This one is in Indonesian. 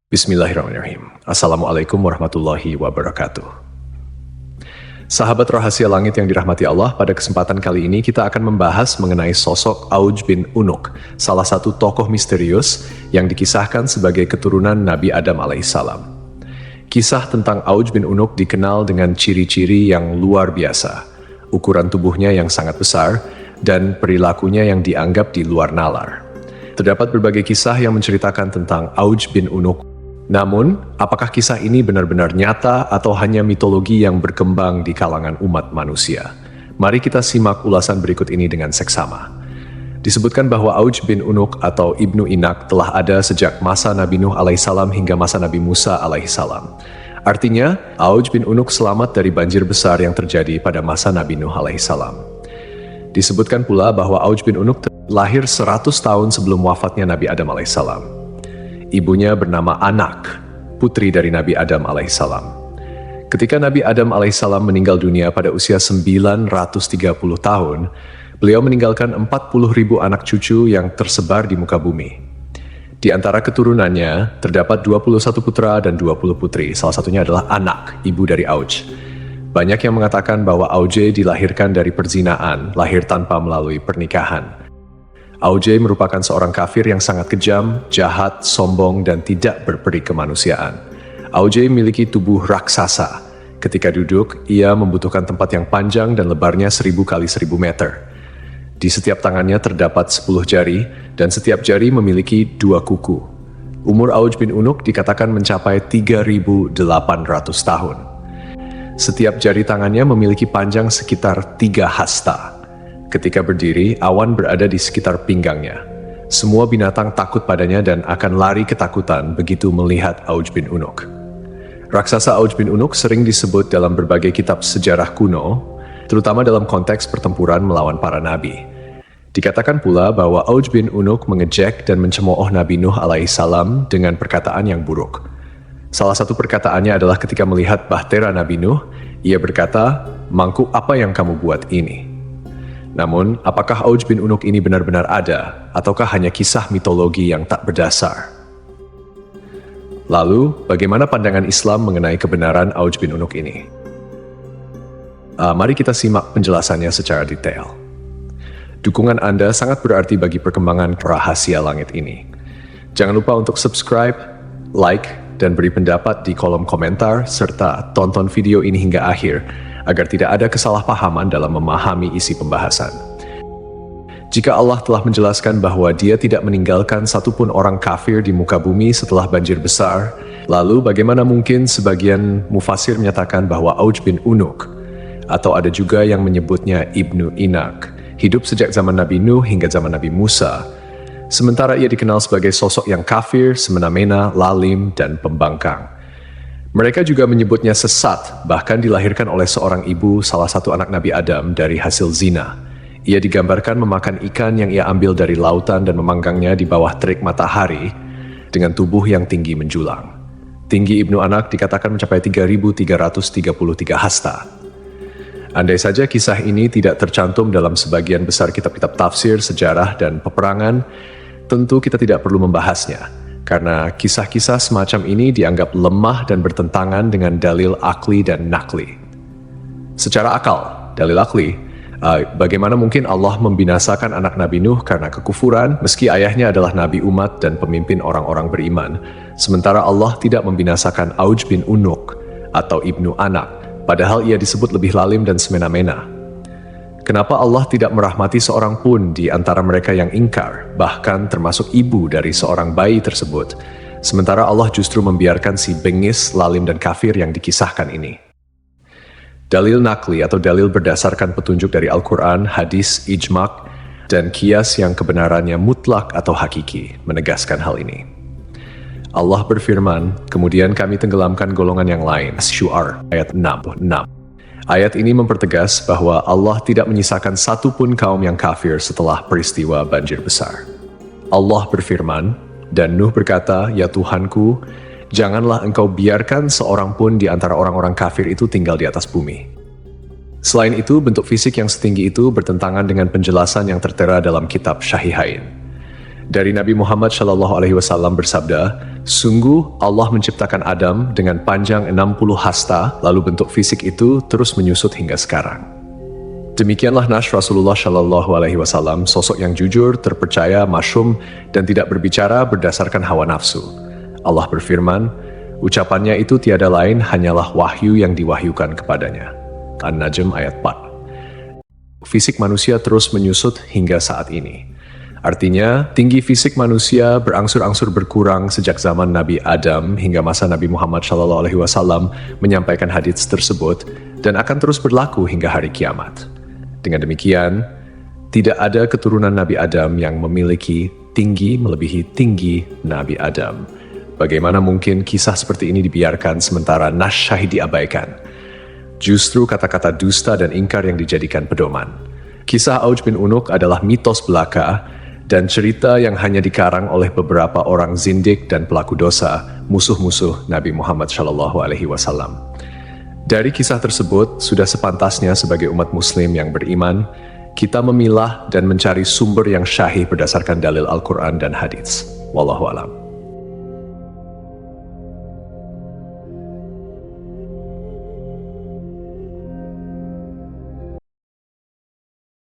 Bismillahirrahmanirrahim. Assalamualaikum warahmatullahi wabarakatuh. Sahabat rahasia langit yang dirahmati Allah, pada kesempatan kali ini kita akan membahas mengenai sosok Auj bin Unuk, salah satu tokoh misterius yang dikisahkan sebagai keturunan Nabi Adam alaihissalam. Kisah tentang Auj bin Unuk dikenal dengan ciri-ciri yang luar biasa, ukuran tubuhnya yang sangat besar, dan perilakunya yang dianggap di luar nalar. Terdapat berbagai kisah yang menceritakan tentang Auj bin Unuk. Namun, apakah kisah ini benar-benar nyata atau hanya mitologi yang berkembang di kalangan umat manusia? Mari kita simak ulasan berikut ini dengan seksama. Disebutkan bahwa Auj bin Unuk atau Ibnu Inak telah ada sejak masa Nabi Nuh alaihissalam hingga masa Nabi Musa alaihissalam. Artinya, Auj bin Unuk selamat dari banjir besar yang terjadi pada masa Nabi Nuh alaihissalam. Disebutkan pula bahwa Auj bin Unuk lahir 100 tahun sebelum wafatnya Nabi Adam alaihissalam. Ibunya bernama Anak, putri dari Nabi Adam alaihissalam. Ketika Nabi Adam alaihissalam meninggal dunia pada usia 930 tahun, beliau meninggalkan 40.000 anak cucu yang tersebar di muka bumi. Di antara keturunannya, terdapat 21 putra dan 20 putri, salah satunya adalah Anak, ibu dari Auj. Banyak yang mengatakan bahwa Auj dilahirkan dari perzinaan, lahir tanpa melalui pernikahan. Auj merupakan seorang kafir yang sangat kejam, jahat, sombong, dan tidak berperi kemanusiaan. Auj memiliki tubuh raksasa. Ketika duduk, ia membutuhkan tempat yang panjang dan lebarnya 1000 kali 1000 meter. Di setiap tangannya terdapat 10 jari, dan setiap jari memiliki 2 kuku. Umur Auj bin Unuk dikatakan mencapai 3.800 tahun. Setiap jari tangannya memiliki panjang sekitar 3 hasta. Ketika berdiri, awan berada di sekitar pinggangnya. Semua binatang takut padanya dan akan lari ketakutan begitu melihat Auj bin Unuk. Raksasa Auj bin Unuk sering disebut dalam berbagai kitab sejarah kuno, terutama dalam konteks pertempuran melawan para nabi. Dikatakan pula bahwa Auj bin Unuk mengejek dan mencemooh Nabi Nuh alaihissalam dengan perkataan yang buruk. Salah satu perkataannya adalah ketika melihat bahtera Nabi Nuh, ia berkata, "Mangkuk apa yang kamu buat ini?" Namun, apakah Auj bin Unuk ini benar-benar ada, ataukah hanya kisah mitologi yang tak berdasar? Lalu, bagaimana pandangan Islam mengenai kebenaran Auj bin Unuk ini? Mari kita simak penjelasannya secara detail. Dukungan Anda sangat berarti bagi perkembangan rahasia langit ini. Jangan lupa untuk subscribe, like, dan beri pendapat di kolom komentar, serta tonton video ini hingga akhir, agar tidak ada kesalahpahaman dalam memahami isi pembahasan. Jika Allah telah menjelaskan bahwa Dia tidak meninggalkan satupun orang kafir di muka bumi setelah banjir besar, lalu bagaimana mungkin sebagian mufasir menyatakan bahwa Auj bin Unuk, atau ada juga yang menyebutnya Ibnu Inak, hidup sejak zaman Nabi Nuh hingga zaman Nabi Musa, sementara ia dikenal sebagai sosok yang kafir, semena-mena, lalim, dan pembangkang. Mereka juga menyebutnya sesat, bahkan dilahirkan oleh seorang ibu salah satu anak Nabi Adam dari hasil zina. Ia digambarkan memakan ikan yang ia ambil dari lautan dan memanggangnya di bawah terik matahari dengan tubuh yang tinggi menjulang. Tinggi Ibnu Anak dikatakan mencapai 3.333 hasta. Andai saja kisah ini tidak tercantum dalam sebagian besar kitab-kitab tafsir, sejarah, dan peperangan, tentu kita tidak perlu membahasnya. Karena kisah-kisah semacam ini dianggap lemah dan bertentangan dengan dalil akli dan nakli. Secara akal, dalil akli, bagaimana mungkin Allah membinasakan anak Nabi Nuh karena kekufuran, meski ayahnya adalah nabi umat dan pemimpin orang-orang beriman, sementara Allah tidak membinasakan Auj bin Unuk atau Ibnu Anak, padahal ia disebut lebih lalim dan semena-mena. Kenapa Allah tidak merahmati seorang pun di antara mereka yang ingkar, bahkan termasuk ibu dari seorang bayi tersebut, sementara Allah justru membiarkan si bengis, lalim, dan kafir yang dikisahkan ini? Dalil nakli atau dalil berdasarkan petunjuk dari Al-Quran, hadis, ijma', dan qiyas yang kebenarannya mutlak atau hakiki, menegaskan hal ini. Allah berfirman, kemudian kami tenggelamkan golongan yang lain. Syu'ar, ayat 66. Ayat ini mempertegas bahwa Allah tidak menyisakan satupun kaum yang kafir setelah peristiwa banjir besar. Allah berfirman, dan Nuh berkata, "Ya Tuhanku, janganlah engkau biarkan seorang pun di antara orang-orang kafir itu tinggal di atas bumi." Selain itu, bentuk fisik yang setinggi itu bertentangan dengan penjelasan yang tertera dalam kitab Syahihain. Dari Nabi Muhammad SAW bersabda, sungguh Allah menciptakan Adam dengan panjang 60 hasta, lalu bentuk fisik itu terus menyusut hingga sekarang. Demikianlah Nash Rasulullah SAW, sosok yang jujur, terpercaya, masyhum, dan tidak berbicara berdasarkan hawa nafsu. Allah berfirman, ucapannya itu tiada lain hanyalah wahyu yang diwahyukan kepadanya. An-Najm ayat 4. Fisik manusia terus menyusut hingga saat ini. Artinya, tinggi fisik manusia berangsur-angsur berkurang sejak zaman Nabi Adam hingga masa Nabi Muhammad SAW menyampaikan hadits tersebut dan akan terus berlaku hingga hari kiamat. Dengan demikian, tidak ada keturunan Nabi Adam yang memiliki tinggi melebihi tinggi Nabi Adam. Bagaimana mungkin kisah seperti ini dibiarkan sementara Nash Syahid diabaikan? Justru kata-kata dusta dan ingkar yang dijadikan pedoman. Kisah Auj bin Unuk adalah mitos belaka dan cerita yang hanya dikarang oleh beberapa orang zindik dan pelaku dosa, musuh-musuh Nabi Muhammad SAW. Dari kisah tersebut, sudah sepantasnya sebagai umat muslim yang beriman, kita memilah dan mencari sumber yang syahih berdasarkan dalil Al-Quran dan hadits. Wallahu a'lam.